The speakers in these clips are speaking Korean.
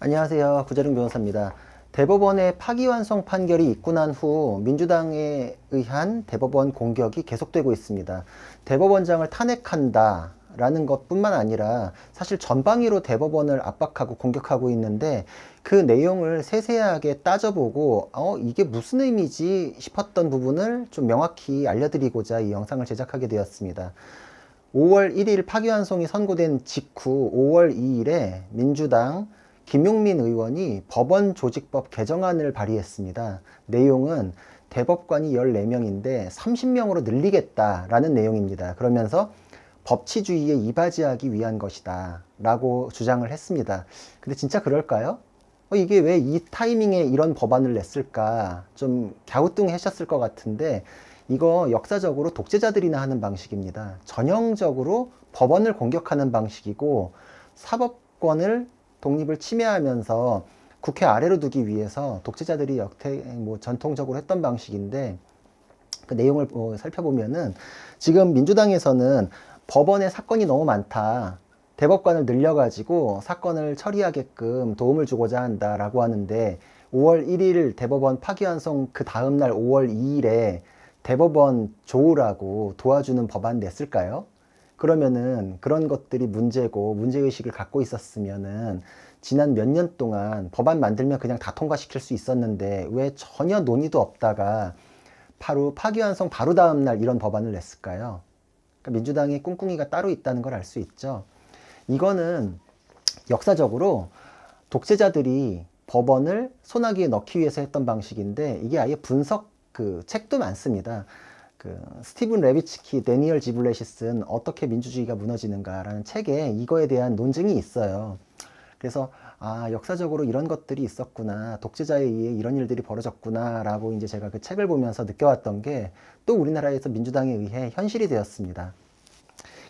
안녕하세요. 구자룡 변호사입니다. 대법원의 파기환송 판결이 있고 난 후 민주당에 의한 대법원 공격이 계속되고 있습니다. 대법원장을 탄핵한다 라는 것뿐만 아니라 사실 전방위로 대법원을 압박하고 공격하고 있는데, 그 내용을 세세하게 따져보고 이게 무슨 의미지 싶었던 부분을 좀 명확히 알려드리고자 이 영상을 제작하게 되었습니다. 5월 1일 파기환송이 선고된 직후 5월 2일에 민주당 김용민 의원이 법원 조직법 개정안을 발의했습니다. 내용은 대법관이 14명인데 30명으로 늘리겠다라는 내용입니다. 그러면서 법치주의에 이바지하기 위한 것이다 라고 주장을 했습니다. 근데 진짜 그럴까요? 이게 왜 이 타이밍에 이런 법안을 냈을까? 좀 갸우뚱하셨을 것 같은데, 이거 역사적으로 독재자들이나 하는 방식입니다. 전형적으로 법원을 공격하는 방식이고, 사법권을 독립을 침해하면서 국회 아래로 두기 위해서 독재자들이 전통적으로 했던 방식인데, 그 내용을 살펴보면은 지금 민주당에서는 법원에 사건이 너무 많다, 대법관을 늘려가지고 사건을 처리하게끔 도움을 주고자 한다라고 하는데, 5월 1일 대법원 파기환송 그 다음날 5월 2일에 대법원 조우라고 도와주는 법안 냈을까요? 그러면은 그런 것들이 문제고 문제의식을 갖고 있었으면은 지난 몇 년 동안 법안 만들면 그냥 다 통과시킬 수 있었는데 왜 전혀 논의도 없다가 바로 파기환송 바로 다음날 이런 법안을 냈을까요? 그러니까 민주당의 꿍꿍이가 따로 있다는 걸 알 수 있죠. 이거는 역사적으로 독재자들이 법원을 소나기에 넣기 위해서 했던 방식인데, 이게 아예 분석 책도 많습니다. 스티븐 레비츠키, 데니얼 지블렛이 쓴 어떻게 민주주의가 무너지는가라는 책에 이거에 대한 논증이 있어요. 그래서 역사적으로 이런 것들이 있었구나, 독재자에 의해 이런 일들이 벌어졌구나 라고 이제 제가 그 책을 보면서 느껴왔던 게 또 우리나라에서 민주당에 의해 현실이 되었습니다.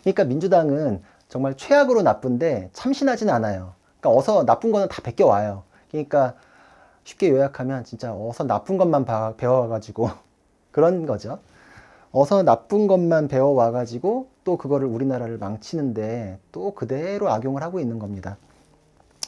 그러니까 민주당은 정말 최악으로 나쁜데 참신하진 않아요. 그러니까 어서 나쁜 거는 다 베껴와요. 그러니까 쉽게 요약하면 진짜 어서 나쁜 것만 배워와가지고 그런 거죠. 어서 나쁜 것만 배워와가지고 또 그거를 우리나라를 망치는데 또 그대로 악용을 하고 있는 겁니다.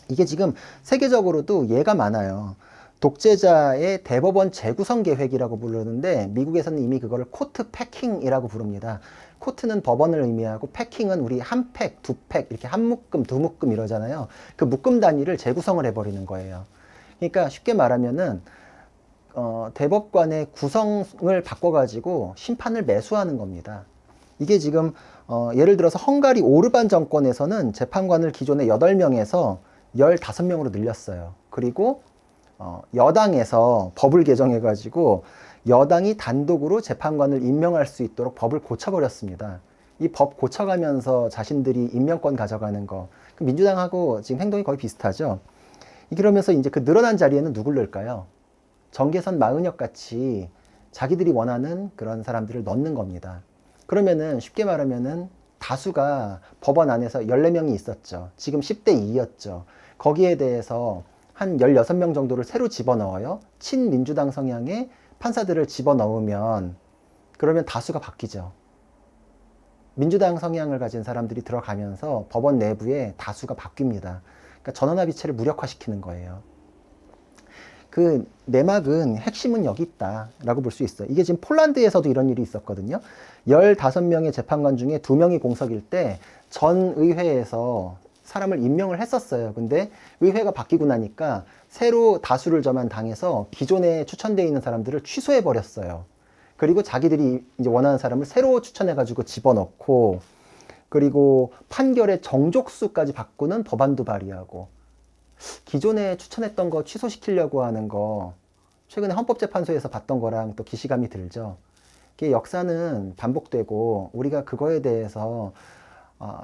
이게 지금 세계적으로도 예가 많아요. 독재자의 대법원 재구성 계획이라고 부르는데, 미국에서는 이미 그거를 코트 패킹이라고 부릅니다. 코트는 법원을 의미하고, 패킹은 우리 한 팩, 두 팩, 이렇게 한 묶음, 두 묶음 이러잖아요. 그 묶음 단위를 재구성을 해버리는 거예요. 그러니까 쉽게 말하면은 대법관의 구성을 바꿔가지고 심판을 매수하는 겁니다. 이게 지금 예를 들어서 헝가리 오르반 정권에서는 재판관을 기존에 8명에서 15명으로 늘렸어요. 그리고 여당에서 법을 개정해가지고 여당이 단독으로 재판관을 임명할 수 있도록 법을 고쳐버렸습니다. 이 법 고쳐가면서 자신들이 임명권 가져가는 거, 민주당하고 지금 행동이 거의 비슷하죠. 그러면서 이제 그 늘어난 자리에는 누굴 넣을까요? 정계선 마은혁 같이 자기들이 원하는 그런 사람들을 넣는 겁니다. 그러면은 쉽게 말하면은 다수가 법원 안에서 14명이 있었죠. 지금 10대 2였죠. 거기에 대해서 한 16명 정도를 새로 집어넣어요. 친민주당 성향의 판사들을 집어넣으면 그러면 다수가 바뀌죠. 민주당 성향을 가진 사람들이 들어가면서 법원 내부에 다수가 바뀝니다. 그러니까 전원합의체를 무력화시키는 거예요. 그 내막은, 핵심은 여기 있다라고 볼 수 있어요. 이게 지금 폴란드에서도 이런 일이 있었거든요. 15명의 재판관 중에 2명이 공석일 때 전 의회에서 사람을 임명을 했었어요. 근데 의회가 바뀌고 나니까 새로 다수를 점한 당에서 기존에 추천되어 있는 사람들을 취소해 버렸어요. 그리고 자기들이 이제 원하는 사람을 새로 추천해가지고 집어넣고, 그리고 판결의 정족수까지 바꾸는 법안도 발의하고, 기존에 추천했던 거 취소시키려고 하는 거 최근에 헌법재판소에서 봤던 거랑 또 기시감이 들죠. 이게 역사는 반복되고 우리가 그거에 대해서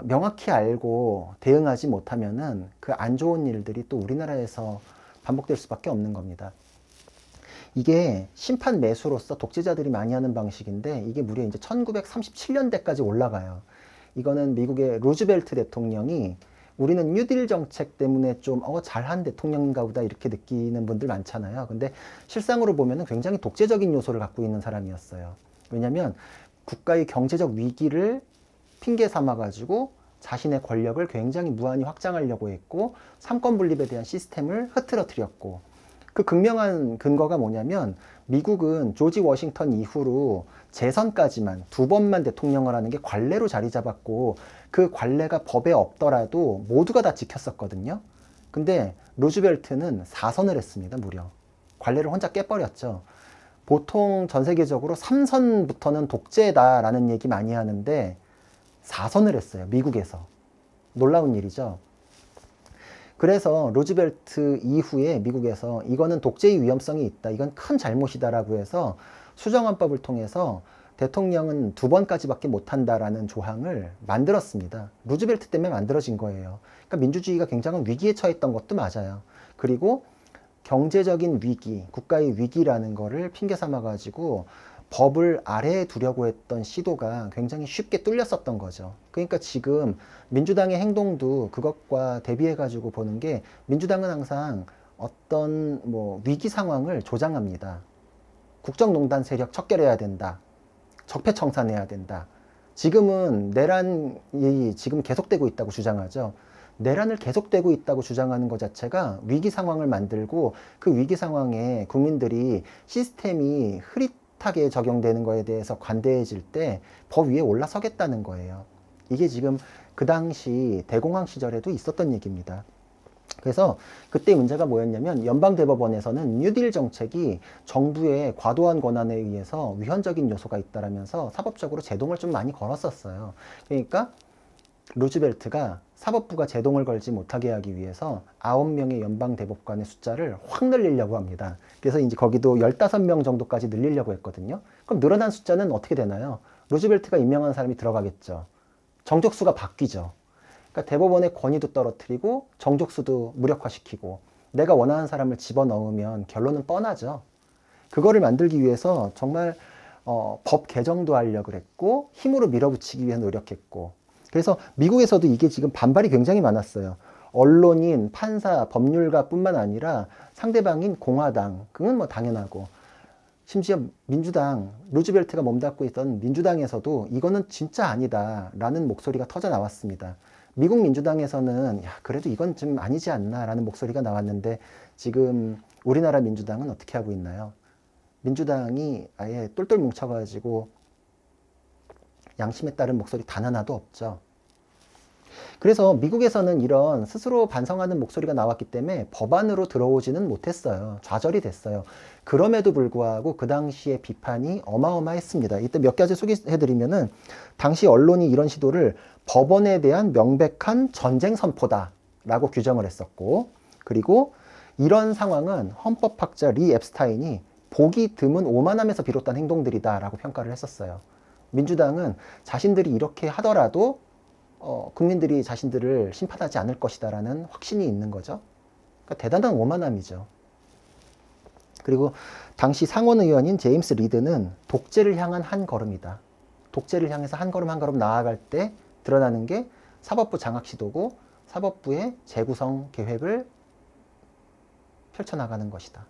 명확히 알고 대응하지 못하면은 그 안 좋은 일들이 또 우리나라에서 반복될 수밖에 없는 겁니다. 이게 심판 매수로서 독재자들이 많이 하는 방식인데, 이게 무려 이제 1937년대까지 올라가요. 이거는 미국의 루즈벨트 대통령이 우리는 뉴딜 정책 때문에 좀 잘한 대통령인가 보다 이렇게 느끼는 분들 많잖아요. 근데 실상으로 보면은 굉장히 독재적인 요소를 갖고 있는 사람이었어요. 왜냐면 국가의 경제적 위기를 핑계 삼아 가지고 자신의 권력을 굉장히 무한히 확장하려고 했고 삼권 분립에 대한 시스템을 흐트러뜨렸고 그 극명한 근거가 뭐냐면 미국은 조지 워싱턴 이후로 재선까지만 2번만 대통령을 하는 게 관례로 자리 잡았고 그 관례가 법에 없더라도 모두가 다 지켰었거든요. 근데 루즈벨트는 4선을 했습니다. 무려. 관례를 혼자 깨버렸죠. 보통 전 세계적으로 3선부터는 독재다라는 얘기 많이 하는데 4선을 했어요. 미국에서. 놀라운 일이죠. 그래서 루즈벨트 이후에 미국에서 이거는 독재의 위험성이 있다. 이건 큰 잘못이다라고 해서 수정헌법을 통해서 대통령은 2번까지밖에 못한다라는 조항을 만들었습니다. 루즈벨트 때문에 만들어진 거예요. 그러니까 민주주의가 굉장한 위기에 처했던 것도 맞아요. 그리고 경제적인 위기, 국가의 위기라는 거를 핑계 삼아가지고 법을 아래에 두려고 했던 시도가 굉장히 쉽게 뚫렸었던 거죠. 그러니까 지금 민주당의 행동도 그것과 대비해가지고 보는 게 민주당은 항상 어떤 위기 상황을 조장합니다. 국정농단 세력 척결해야 된다. 적폐청산해야 된다. 지금은 내란이 지금 계속되고 있다고 주장하죠. 내란을 계속되고 있다고 주장하는 것 자체가 위기 상황을 만들고 그 위기 상황에 국민들이 시스템이 흐릿하게 적용되는 거에 대해서 관대해질 때 법 위에 올라서겠다는 거예요. 이게 지금 그 당시 대공황 시절에도 있었던 얘기입니다. 그래서 그때 문제가 뭐였냐면 연방대법원에서는 뉴딜 정책이 정부의 과도한 권한에 의해서 위헌적인 요소가 있다라면서 사법적으로 제동을 좀 많이 걸었었어요. 그러니까 루즈벨트가 사법부가 제동을 걸지 못하게 하기 위해서 9명의 연방대법관의 숫자를 확 늘리려고 합니다. 그래서 이제 거기도 15명 정도까지 늘리려고 했거든요. 그럼 늘어난 숫자는 어떻게 되나요? 루즈벨트가 임명한 사람이 들어가겠죠. 정족수가 바뀌죠. 그러니까 대법원의 권위도 떨어뜨리고 정족수도 무력화시키고 내가 원하는 사람을 집어넣으면 결론은 뻔하죠. 그거를 만들기 위해서 정말 법 개정도 하려고 그랬고 힘으로 밀어붙이기 위해 노력했고 그래서 미국에서도 이게 지금 반발이 굉장히 많았어요. 언론인, 판사, 법률가 뿐만 아니라 상대방인 공화당, 그건 뭐 당연하고 심지어 민주당, 루즈벨트가 몸담고 있던 민주당에서도 이거는 진짜 아니다 라는 목소리가 터져 나왔습니다. 미국 민주당에서는 야 그래도 이건 좀 아니지 않나 라는 목소리가 나왔는데 지금 우리나라 민주당은 어떻게 하고 있나요? 민주당이 아예 똘똘 뭉쳐가지고 양심에 따른 목소리 단 하나도 없죠. 그래서 미국에서는 이런 스스로 반성하는 목소리가 나왔기 때문에 법안으로 들어오지는 못했어요. 좌절이 됐어요. 그럼에도 불구하고 그 당시에 비판이 어마어마했습니다. 이때 몇 가지 소개해드리면은 당시 언론이 이런 시도를 법원에 대한 명백한 전쟁 선포다라고 규정을 했었고 그리고 이런 상황은 헌법학자 리 앱스타인이 보기 드문 오만함에서 비롯한 행동들이다라고 평가를 했었어요. 민주당은 자신들이 이렇게 하더라도 국민들이 자신들을 심판하지 않을 것이다라는 확신이 있는 거죠. 그러니까 대단한 오만함이죠. 그리고 당시 상원 의원인 제임스 리드는 독재를 향한 한 걸음이다. 독재를 향해서 한 걸음 한 걸음 나아갈 때 드러나는 게 사법부 장악 시도고 사법부의 재구성 계획을 펼쳐나가는 것이다.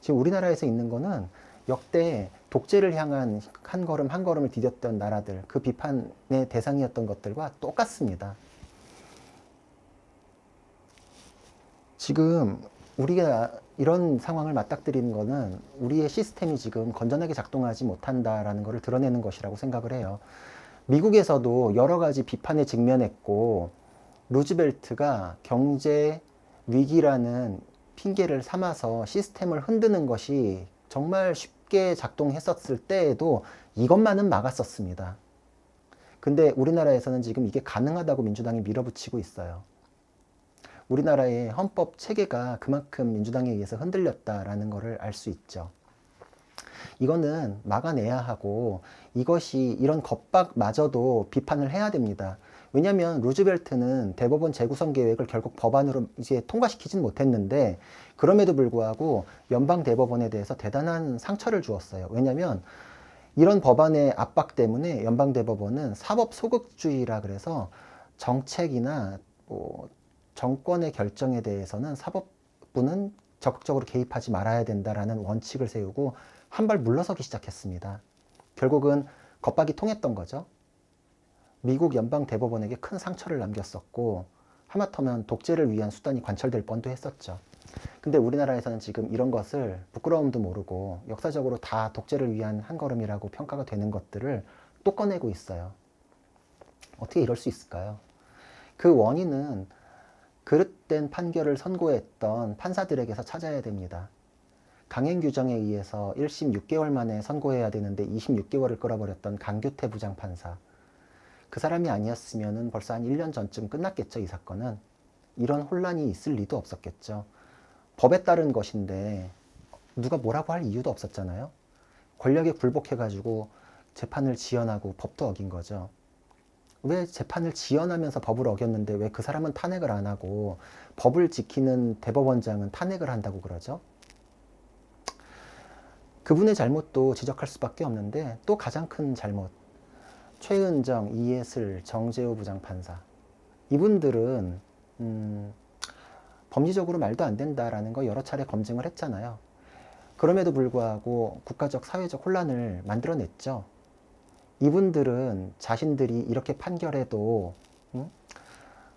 지금 우리나라에서 있는 거는 역대 독재를 향한 한 걸음 한 걸음을 디뎠던 나라들 그 비판의 대상이었던 것들과 똑같습니다. 지금 우리가 이런 상황을 맞닥뜨리는 거는 우리의 시스템이 지금 건전하게 작동하지 못한다라는 것을 드러내는 것이라고 생각을 해요. 미국에서도 여러 가지 비판에 직면했고 루즈벨트가 경제 위기라는 핑계를 삼아서 시스템을 흔드는 것이 정말 쉽게 작동했었을 때에도 이것만은 막았었습니다. 근데 우리나라에서는 지금 이게 가능하다고 민주당이 밀어붙이고 있어요. 우리나라의 헌법 체계가 그만큼 민주당에 의해서 흔들렸다라는 것을 알 수 있죠. 이거는 막아내야 하고 이것이 이런 겁박마저도 비판을 해야 됩니다. 왜냐하면 루즈벨트는 대법원 재구성 계획을 결국 법안으로 이제 통과시키진 못했는데 그럼에도 불구하고 연방 대법원에 대해서 대단한 상처를 주었어요. 왜냐하면 이런 법안의 압박 때문에 연방 대법원은 사법 소극주의라 그래서 정책이나 정권의 결정에 대해서는 사법부는 적극적으로 개입하지 말아야 된다라는 원칙을 세우고 한 발 물러서기 시작했습니다. 결국은 겁박이 통했던 거죠. 미국 연방 대법원에게 큰 상처를 남겼었고 하마터면 독재를 위한 수단이 관철될 뻔도 했었죠. 근데 우리나라에서는 지금 이런 것을 부끄러움도 모르고 역사적으로 다 독재를 위한 한 걸음이라고 평가가 되는 것들을 또 꺼내고 있어요. 어떻게 이럴 수 있을까요? 그 원인은 그릇된 판결을 선고했던 판사들에게서 찾아야 됩니다. 강행 규정에 의해서 1심 6개월 만에 선고해야 되는데 26개월을 끌어버렸던 강규태 부장판사. 그 사람이 아니었으면 벌써 한 1년 전쯤 끝났겠죠, 이 사건은. 이런 혼란이 있을 리도 없었겠죠. 법에 따른 것인데 누가 뭐라고 할 이유도 없었잖아요. 권력에 굴복해가지고 재판을 지연하고 법도 어긴 거죠. 왜 재판을 지연하면서 법을 어겼는데 왜 그 사람은 탄핵을 안 하고 법을 지키는 대법원장은 탄핵을 한다고 그러죠? 그분의 잘못도 지적할 수밖에 없는데 또 가장 큰 잘못, 최은정, 이예슬, 정재호 부장판사, 이분들은 법리적으로 말도 안 된다라는 거 여러 차례 검증을 했잖아요. 그럼에도 불구하고 국가적 사회적 혼란을 만들어냈죠. 이분들은 자신들이 이렇게 판결해도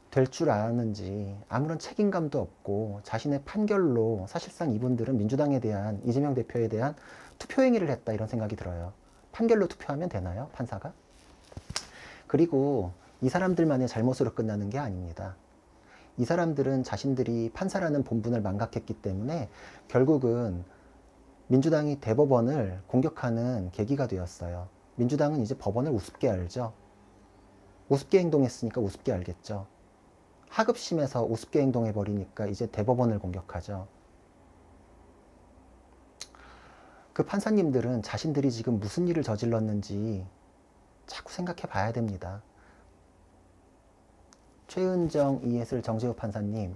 될 줄 아는지 아무런 책임감도 없고 자신의 판결로 사실상 이분들은 민주당에 대한, 이재명 대표에 대한 투표행위를 했다, 이런 생각이 들어요. 판결로 투표하면 되나요, 판사가? 그리고 이 사람들만의 잘못으로 끝나는 게 아닙니다. 이 사람들은 자신들이 판사라는 본분을 망각했기 때문에 결국은 민주당이 대법원을 공격하는 계기가 되었어요. 민주당은 이제 법원을 우습게 알죠. 우습게 행동했으니까 우습게 알겠죠. 하급심에서 우습게 행동해버리니까 이제 대법원을 공격하죠. 그 판사님들은 자신들이 지금 무슨 일을 저질렀는지 자꾸 생각해 봐야 됩니다. 최은정, 이예슬, 정재호 판사님,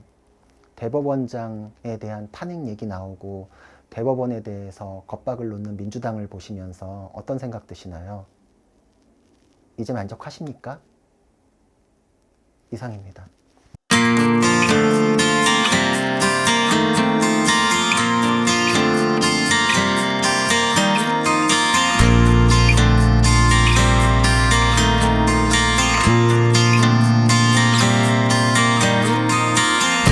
대법원장에 대한 탄핵 얘기 나오고 대법원에 대해서 겁박을 놓는 민주당을 보시면서 어떤 생각 드시나요? 이제 만족하십니까? 이상입니다.